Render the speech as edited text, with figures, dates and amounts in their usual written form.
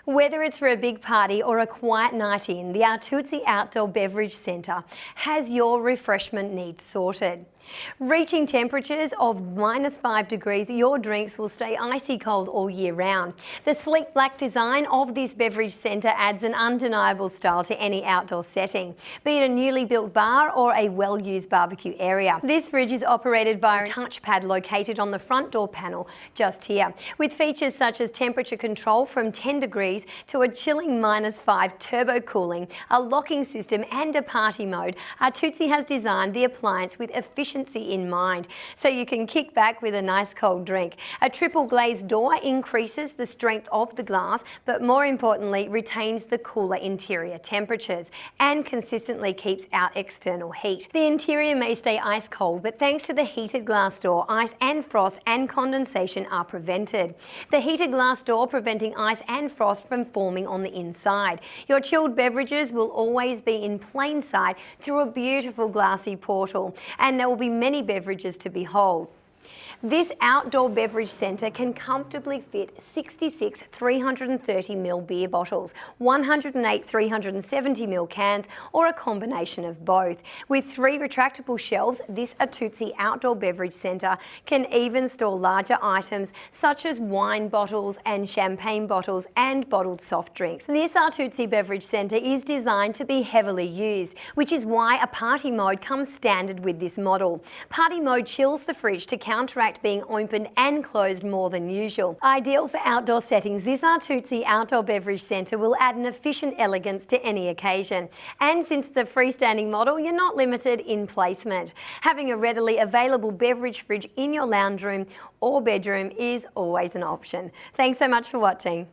Whether it's for a big party or a quiet night in, the Artootsi Outdoor Beverage Centre has your refreshment needs sorted. Reaching temperatures of -5 degrees, your drinks will stay icy cold all year round. The sleek black design of this beverage centre adds an undeniable style to any outdoor setting, be it a newly built bar or a well-used barbecue area. This fridge is operated via a touchpad located on the front door panel just here, with features such as temperature control from 10 degrees to a chilling -5 turbo cooling, a locking system and a party mode. Artootsi has designed the appliance with efficiency in mind, so you can kick back with a nice cold drink. A triple glazed door increases the strength of the glass, but more importantly retains the cooler interior temperatures and consistently keeps out external heat. The interior may stay ice cold, but thanks to the heated glass door, ice and frost and condensation are prevented. The heated glass door preventing ice and frost from forming on the inside. Your chilled beverages will always be in plain sight through a beautiful glassy portal, and there will be many beverages to behold. This outdoor beverage centre can comfortably fit 66 330ml beer bottles, 108 370ml cans, or a combination of both. With 3 retractable shelves, this Artootsi Outdoor Beverage Centre can even store larger items such as wine bottles and champagne bottles and bottled soft drinks. This Artootsi Beverage Centre is designed to be heavily used, which is why a party mode comes standard with this model. Party mode chills the fridge to counteract being opened and closed more than usual. Ideal for outdoor settings, this Artootsi Outdoor Beverage Centre will add an efficient elegance to any occasion. And since it's a freestanding model, you're not limited in placement. Having a readily available beverage fridge in your lounge room or bedroom is always an option. Thanks so much for watching.